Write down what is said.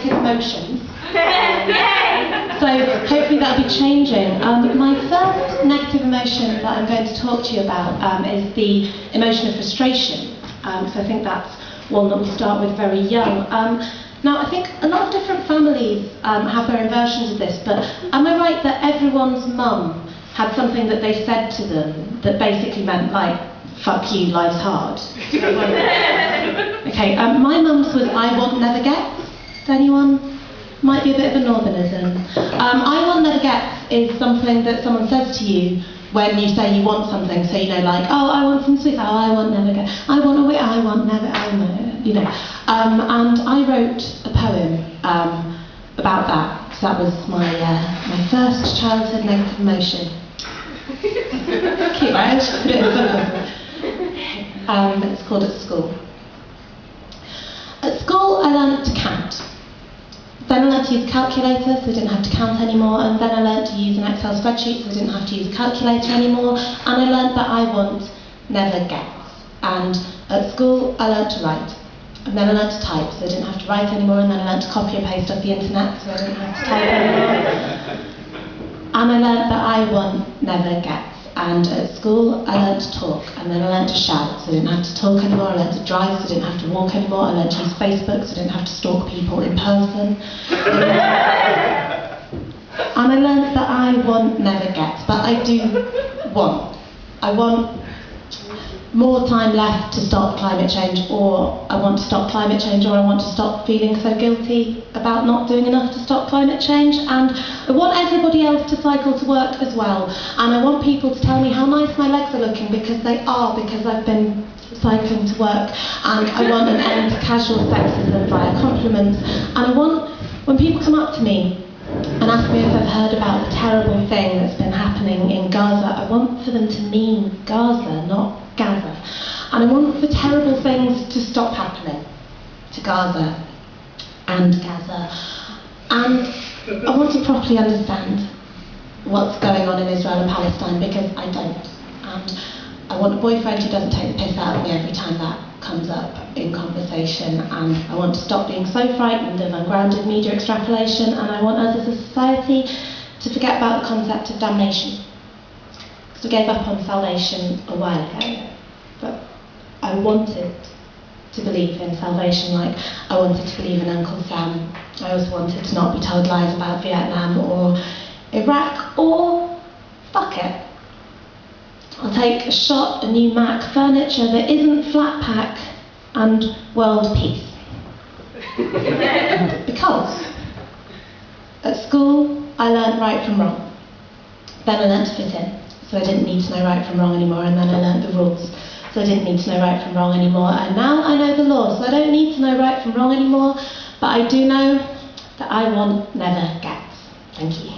negative emotions. So hopefully that'll be changing. My first negative emotion that I'm going to talk to you about is the emotion of frustration. So I think that's one that we start with very young. Now, I think a lot of different families have their own versions of this, but am I right that everyone's mum had something that they said to them that basically meant, like, fuck you, life's hard? Okay, my mum's was I want never gets. Anyone? Might be a bit of a northernism. I want never gets is something that someone says to you when you say you want something, so you know, like, oh, I want some sweets, oh, I want never get, I want a wit, I want never, you know. And I wrote a poem about that, so that was my first childhood negative emotion. Cute, right? Put it in the book. It's called At School. At school, I learned to count. Then I learned to use a calculator, so I didn't have to count anymore, and then I learned to use an Excel spreadsheet, so I didn't have to use a calculator anymore, and I learned that I want never gets. And at school, I learned to write. And then I learned to type, so I didn't have to write anymore, and then I learned to copy and paste off the internet, so I didn't have to type anymore. And I learned that I want never gets. And at school, I learned to talk, and then I learned to shout, so I didn't have to talk anymore. I learned to drive, so I didn't have to walk anymore. I learned to use Facebook, so I didn't have to stalk people in person. And I learned that I want never gets, but I do want. I want more time left to stop climate change, or I want to stop climate change, or I want to stop feeling so guilty about not doing enough to stop climate change. And I want everybody else to cycle to work as well. And I want people to tell me how nice my legs are looking, because they are, because I've been cycling to work. And I want an end to casual sexism via compliments. And I want, when people come up to me and ask me if I've heard about the terrible thing that's been happening in Gaza, I want for them to mean Gaza, not Gaza. And I want for terrible things to stop happening to Gaza and Gaza. And I want to properly understand what's going on in Israel and Palestine, because I don't. And I want a boyfriend who doesn't take the piss out of me every time that comes up in conversation, and I want to stop being so frightened of ungrounded media extrapolation, and I want us as a society to forget about the concept of damnation. Because we gave up on salvation a while ago, but I wanted to believe in salvation, like I wanted to believe in Uncle Sam. I also wanted to not be told lies about Vietnam or Iraq, or fuck it, I'll take a shot, a new Mac, furniture that isn't flat pack, and world peace. Because at school I learnt right from wrong. Then I learnt to fit in, so I didn't need to know right from wrong anymore, and then I learnt the rules, so I didn't need to know right from wrong anymore, and now I know the law, so I don't need to know right from wrong anymore, but I do know that I want never gets. Thank you.